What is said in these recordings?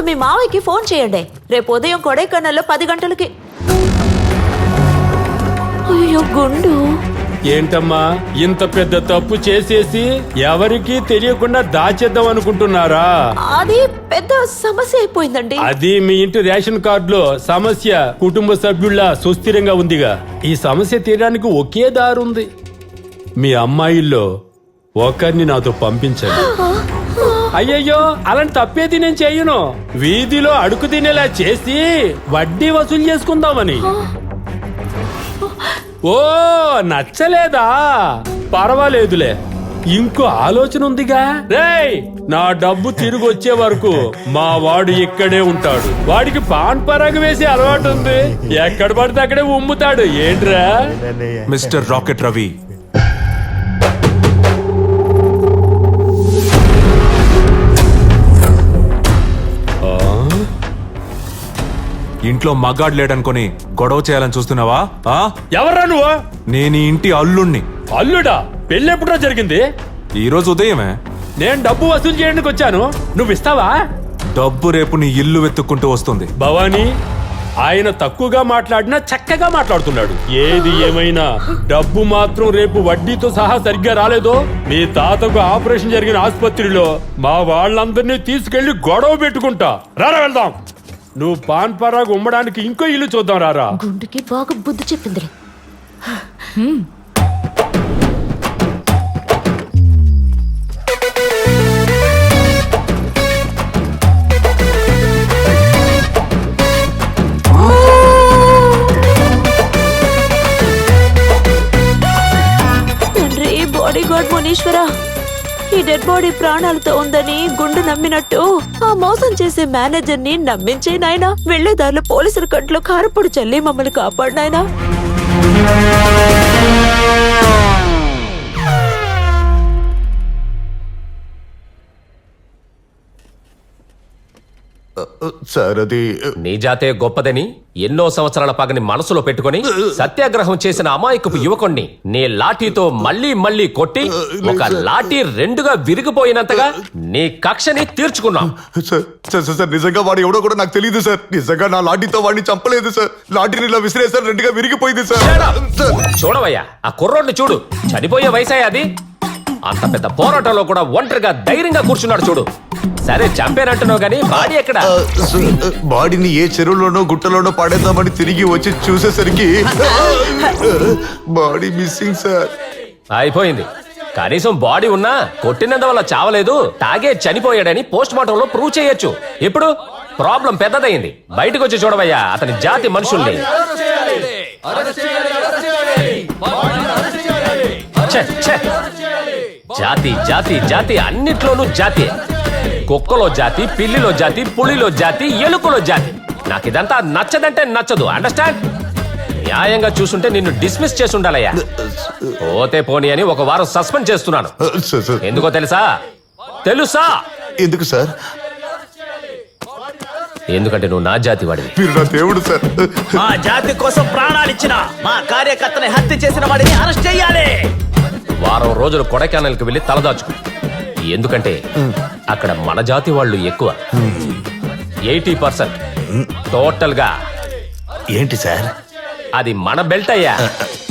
మీ మావయ్యకి ఫోన్ చేయండి. రేపు ఉదయం కొడైకెనాల్లో 10 గంటలకి. అయ్యో గుండు, ఏంటమ్మా ఇంత పెద్ద తప్పు చేసేసి ఎవరికీ తెలియకుండా దాచేద్దాం అనుకుంటున్నారా? అది పెద్ద సమస్య అయిపోయిందండి. అది మీ ఇంటి రేషన్ కార్డులో సమస్య కుటుంబ సభ్యుల సుస్థిరంగా ఉందిగా. ఈ సమస్య తీయడానికి ఒకే దారుంది. మీ అమ్మాయిల్లో ఒకరిని నాతో పంపించండి. అయ్యయ్యో, అలాంటి తప్పేది నేను చెయ్యను. వీధిలో అడుగు తినేలా చేసి వడ్డీ వసూలు చేసుకుందామని. ఓ, నచ్చలేదా? పర్వాలేదులే, ఇంకో ఆలోచన ఉందిగా. రేయ్, నా డబ్బు తిరిగి వచ్చే వరకు మా వాడు ఇక్కడే ఉంటాడు. వాడికి పాన్ పరాగు వేసి అలవాటు ఉంది. ఎక్కడ పడితే అక్కడే ఉమ్ముతాడు. ఏంట్రా? మిస్టర్ రాకెట్ రవి, ఇంట్లో మగాడు లేడనుకొని గొడవ చేయాలని చూస్తున్నావా? ఎవర్రా నువ్వు? నేను ఈ ఇంటి అల్లుణ్ణి. అల్లుడా? పెళ్ళెప్పుడో జరిగింది? ఈ రోజు ఉదయమే. నేను డబ్బు వసూలు చేయడానికి వచ్చాను. నువ్వు ఇస్తావా? డబ్బు రేపు నీ ఇల్లు వెతుక్కుంటూ వస్తుంది. భవానీ, ఆయన తక్కువగా మాట్లాడినా చక్కగా మాట్లాడుతున్నాడు. ఏది ఏమైనా డబ్బు మాత్రం రేపు వడ్డీతో సహా సరిగ్గా రాలేదో మీ తాతకు ఆపరేషన్ జరిగిన ఆసుపత్రిలో మా వాళ్ళందరినీ తీసుకెళ్లి గొడవ పెట్టుకుంటా. రారా వెళ్దాం. నువ్వు పాన్ పరాగు ఉమ్మడానికి ఇంకో ఇల్లు చూద్దాం. రారా. గుండుకి బాగా బుద్ధి చెప్పింది. తండ్రి, బాడీ గార్డ్ మునీశ్వర, ఈ డెడ్ బాడీ ప్రాణాలతో ఉందని గుండు నమ్మినట్టు ఆ మోసం చేసే మేనేజర్ ని నమ్మించే నాయనా. వెళ్లేదారిలో పోలీసుల కంట్లో కారపొడి చల్లి మమ్మల్ని కాపాడు నాయనా. సార్, అది నీ జాతే గొప్పదని ఎన్నో సంవత్సరాల పగని మనసులో పెట్టుకుని సత్యాగ్రహం చేసిన అమాయకపు యువకుణ్ణి నీ లాఠీతో మళ్ళీ మళ్ళీ కొట్టి ఒక లాఠీ రెండుగా విరిగిపోయినంతగా నీ కక్షని తీర్చుకున్నాం. సార్, నిజంగా వాడు ఎవడో కూడా నాకు తెలియదు సార్. నిజంగా నా లాఠీతో వాడిని చంపలేదు సార్. లాఠీని ఇలా విసిరేసారు, రెండుగా విరిగిపోయింది సార్. చూడవయ్యా, ఆ కుర్రోడ్ని చూడు. చనిపోయే వయసే అది. అంత పెద్ద పోరాటంలో కూడా ఒంటరిగా ధైర్యంగా కూర్చున్నాడు చూడు. సరే, చంపేనంటున్నావు గానీ బాడీ ఎక్కడ? బాడీని ఏ చెరువులోనో గుట్టలోనో పాడేద్దామని తిరిగి వచ్చి చూసేసరికి బాడీ మిస్సింగ్ సార్. అయిపోయింది. కనీసం బాడీ ఉన్నా కొట్టినందువల్ల చావలేదు, తాగే చనిపోయాడని పోస్ట్ మార్టంలో ప్రూవ్ చేయొచ్చు. ఇప్పుడు ప్రాబ్లం పెద్దదైంది. బయటకు వచ్చి చూడవయ్యా అతని జాతి మనుషుల్ని. జాతి జాతి జాతి అన్నిట్లోనూ జాతి. కుక్కలో జాతి, పిల్లిలో జాతి, పులిలో జాతి, ఎలుకలో జాతి. నాకు ఇదంతా నచ్చదంటే నచ్చదు. అండర్స్టాండ్? న్యాయంగా చూసుంటే నిన్ను డిస్మిస్ చేసి ఉండాలయ్యా. పోతే పోనీ అని 1 వారం సస్పెండ్ చేస్తున్నాను. ఎందుకో తెలుసా? ఎందుకు సార్? ఎందుకంటే నువ్వు నా జాతి వాడివి. మీరు నా దేవుడు సార్. మా జాతి కోసం ప్రాణాలు ఇచ్చిన మా కార్యకర్తని హత్య చేసిన వాడిని అరెస్ట్ చేయాలి. వారం రోజులు కొడైకెనాల్కి వెళ్ళి తలదాచుకో. ఎందుకంటే అక్కడ మన జాతి వాళ్ళు ఎక్కువ. 80% టోటల్ గా. ఏంటి సార్? అది మన బెల్ట్ అయ్యా.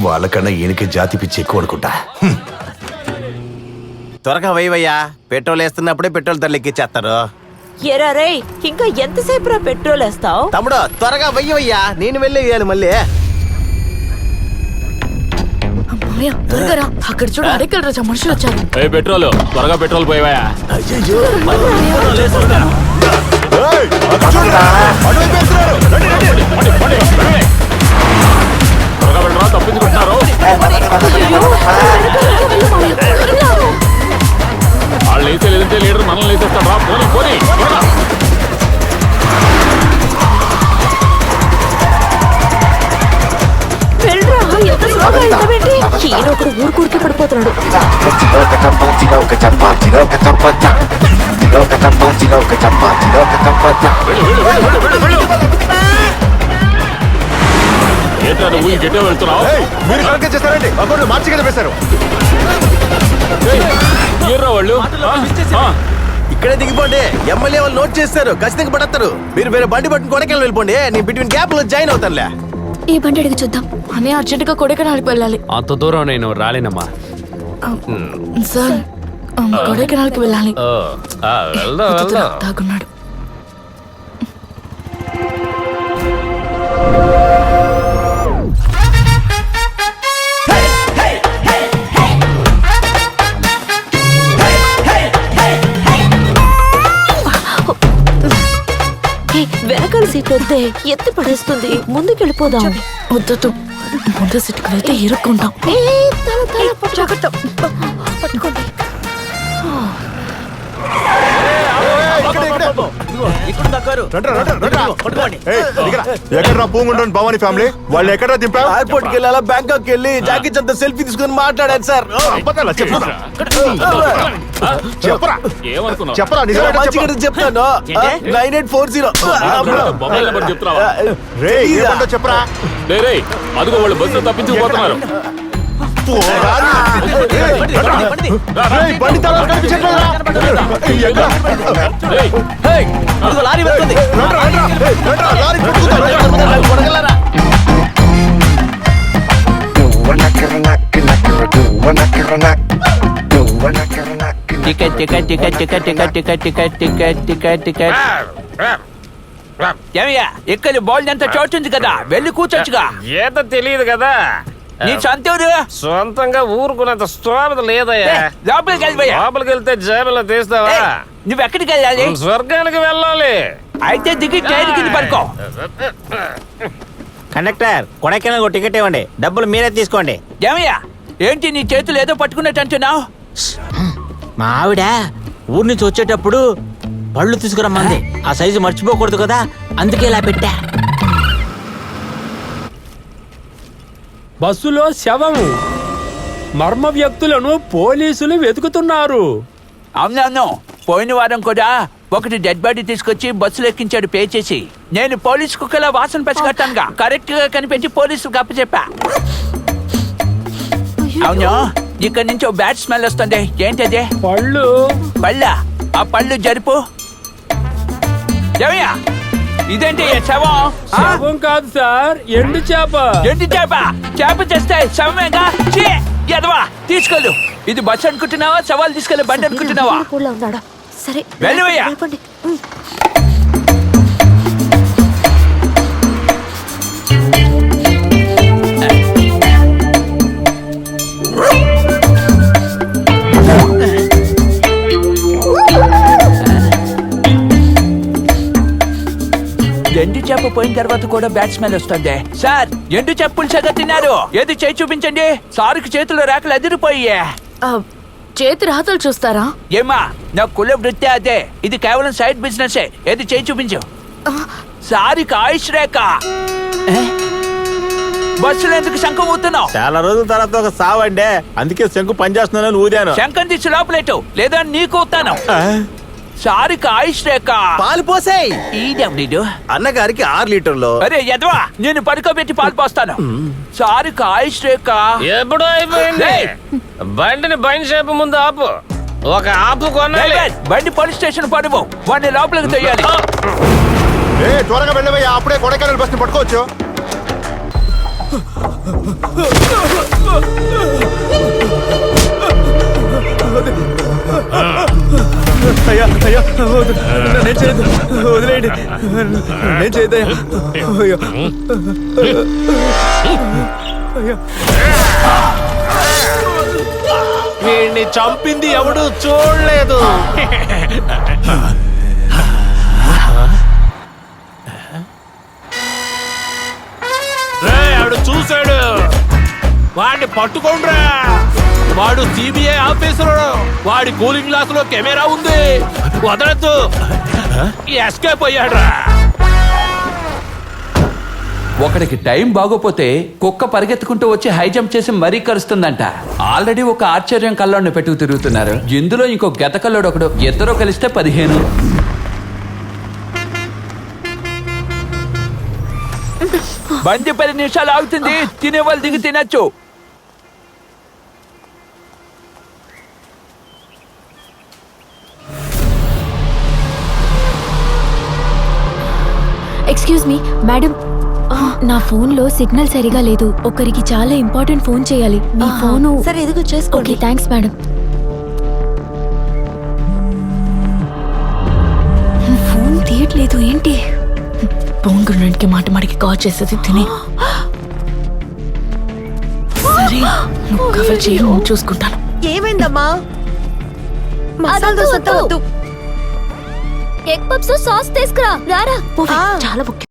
వాళ్ళకన్నా ఈయనకి జాతి పిచ్చి ఎక్కువ అనుకుంటా. త్వరగా వైవయ్యా, పెట్రోల్ వేస్తున్నప్పుడే పెట్రోల్ ధరలెక్కిచ్చేస్తారు. ఎరా రే, ఇంకా ఎంతసేపు రా పెట్రోల్ వేస్తావు? తమ్ముడు, త్వరగా వెయ్యవయ్యా, నేను వెళ్ళేయాలి మళ్ళీ. అక్కడ చూడు, అడగలరా మనుషులు వచ్చారు. పెట్రోల్ త్వరగా పెట్రోల్ పోయావా? తప్పించుకుంటున్నారు. వాళ్ళు వేసే లేదంటే లీడర్ మనల్ని వేసేస్తాడు. రా, పోనీ పోనీ. ఒకడు ఊరుకూరికి పడిపోతున్నాడు. ఏంటో నువ్వు గట్టిగా వెళ్తున్నావు? మీరు కరెక్ట్గా చేస్తారండి. అకౌంట్ మార్చి కదా వేశారు. ఏర్రా వాళ్ళు ఇక్కడే దిగిపోండి. ఎమ్మెల్యే వాళ్ళు నోట్ చేస్తారు, ఖచ్చితంగా పడతారు. మీరు వేరే బండి పట్టుకుని కొడకెళ్ళి వెళ్ళిపోండి. నేను బిట్వీన్ గ్యాప్ లో జాయిన్ అవుతానులే. ఈ బండి అడిగి చూద్దాం. అని అర్జెంట్ గా కొడైకెనాల్కి వెళ్ళాలి అంత దూరం నేను రాలేనమ్మా. సార్. కొడైకెనాల్కి వెళ్ళాలి. వెళ్దాం వెళ్దాం. తాగున్నాడు. వెనకాల సీట్ వద్దే, ఎత్తి పడేస్తుంది. ముందుకెళ్ళిపోదాం. వద్దు, ముందు సిట్టుకు వెళ్తే ఇరుక్కుంటాం. జాగ్రత్త, పట్టుకోండి. ఇక్కడ దక్కారు. పట్టుకోండి. ఎక్కడ పూంగుండోని భవానీ ఫ్యామిలీ వాళ్ళు ఎక్కడ దింపావు? ఎయిర్పోర్ట్ కి వెళ్ళాలా, బ్యాంకాక్ వెళ్ళి జాకీ చంత సెల్ఫీ తీసుకుని మాట్లాడాను సార్. చెప్పరా ఏమనుకున్నావు? చెప్పరా నిజమేంటో చెప్పు. మంచిగా చెప్తాను. 9840. మొబైల్ నెంబర్ చెప్తున్నావా? రేయ్ ఏమంటో చెప్పరా. అదిగో వాళ్ళు బస్సు తప్పించుకుపోతున్నారు. రేయ్ బండి తాళాలు కనిపించట్లేదురా. ఎక్కడ? అదిగో లారీ వెళ్తుంది. లారీ కొట్టుకుందా? కొడగలరా? Ticket ticket ticket ticket ticket ticket ticket ticket ticket ticket ఏమయ్యా, ఇక్కడ బోల్డ్ అంత చోటు ఉంది కదా, వెళ్ళి కూర్చోచ్చుగా. ఏదో తెలియదు కదా. నీ సొంత ఊరు? సొంతంగా ఊరుకున్నంత స్తోమత లేదయ్యా. లోపలికి వెళ్ళిపోయా. లోపలికి వెళ్తే జేబులో తీస్తావా? నువ్వు ఎక్కడికి వెళ్ళాలి? స్వర్గానికి వెళ్ళాలి. అయితే దిగి ట్రైన్ కింద పడుకో. కండక్టర్, కొడైకెనాల్ టికెట్ ఇవ్వండి, డబ్బులు మీరే తీసుకోండి. ఏమయ్యా, ఏంటి నీ చేతులు ఏదో పట్టుకున్నట్టు అంటున్నావు? మా ఆవిడ ఊరి నుంచి వచ్చేటప్పుడు పళ్ళు తీసుకురమ్మంది. ఆ సైజు మర్చిపోకూడదు కదా, అందుకే ఇలా పెట్టా. బస్సులో శవము. మర్మ వ్యక్తులను పోలీసులు వెతుకుతున్నారు. అవునవును, పోయిన వారం కూడా ఒకటి డెడ్ బాడీ తీసుకొచ్చి బస్సులు ఎక్కించాడు పే చేసి. నేను పోలీసు కుక్కలా వాసన పసిగట్టానుగా, కరెక్ట్ గా కనిపెట్టి పోలీసులకు అప్పచెప్పా. అవును, ఇక్కడ నుంచి ఓ బ్యాడ్ స్మెల్ వస్తుంది. ఏంటది? పళ్ళు. పళ్ళ? ఆ పళ్ళు జరుపు. ఏమయ్యా, ఇదేంటి శవం? శవం కాదు సార్, ఎండు చేప. ఎండి చేప? చేప చేస్తే శవమేగా. ఛీ, ఎదవా, తీసుకెళ్ళు. ఇది బస్సు అనుకుంటున్నావా, సవాల్ తీసుకెళ్ళి బండి అనుకుంటున్నావా? కూడా ఉన్నాడా? సరే వెళ్ళవయ్యా. వెళ్ళిపోండి. ఎండు చేప పోయిన తర్వాత కూడా బ్యాడ్ స్మెల్ వస్తుంది. సార్, ఎండు చేప పులుసగా తిన్నారు. ఏది చేయి చూపించండి. సారుకి చేతులు రేఖలు ఎదిరిపోయే. చేతి రాతలు చూస్తారా? ఏమా, నా కుల వృత్తి అదే. ఇది కేవలం సైడ్ బిజినెస్. ఏది చేయి చూపించు. సారికి ఆయుష్ రేఖ. బస్సులో ఎందుకు శంఖం ఊతున్నావు? చాలా రోజుల తర్వాత ఒక సావండే, అందుకే శంకు పనిచేస్తున్నానని ఊదాను. శంఖం తీసి లోపలేటు, లేదా నీకు ఊతాను. సారికి ఆయుష్ రేఖ. పాలు పోసేయ్. ఈడెవడీడు? అన్నగారికి 6 లీటర్లు. అరే ఎదవా, నేను పడుకోబెట్టి పాలు పోస్తాను. సారికి ఆయుష్ రేఖ. ఎప్పుడు అయిపోయింది? ఏయ్! బండిని బైన్ షేప్ ముందు ఆపు. ఒక ఆపు కొనాలి. బండి పోలీస్ స్టేషన్ పడువు, వాడిని లోపలికి తొయ్యాలి. త్వరగా వెళ్ళవయ్యా, అప్పుడే కొడైకెనాల్ బస్ ని పట్టుకోవచ్చు. అయ్యా అయ్యా, నేను చేయదు, వదిలేయండి, నేను చేయదయ్యా. వీడిని చంపింది ఎవడు చూడలేదు. ఆవిడ చూశాడు. వాడిని పట్టుకోండ్రా. వాడు సిబిఐ ఆఫీసరు. వాడి కూలింగ్ గ్లాస్ లో కెమెరా ఉంది. వదలద్దు. ఎస్కేప్ అయ్యాడ్రా. ఒకడికి టైం బాగోపోతే కుక్క పరిగెత్తుకుంటూ వచ్చి హై జంప్ చేసి మరీ కరుస్తుందంట. ఆల్రెడీ ఒక ఆశ్చర్యం కల్లోని పెట్టుకు తిరుగుతున్నారు. ఇందులో ఇంకో గత కల్లోడు ఒకడు. ఇద్దరు కలిస్తే 15. బండి 10 నిమిషాలు ఆగుతుంది. తినే వాళ్ళు దిగి తినచ్చు. ఎక్స్క్యూజ్ మీ మేడం, నా ఫోన్ లో సిగ్నల్ సరిగా లేదు. ఒకరికి చాలా ఇంపార్టెంట్ ఫోన్ చేయాలి. మీ ఫోను సరే ఇదిగో చేసుకోండి. Okay thanks madam. ఫోన్ తీయట్లేదు ఏంటి? పొంగుకి మాట మాటికి కాల్ చేసేది తిని. సరే నువ్వు కవర్ చేయడం చూసుకుంటాను. ఏమైందమ్మా? మసాలా దోశ వద్దు. ఎగ్ పప్స్ సాస్ తీసుకురా రారా. చాలా ముఖ్యం.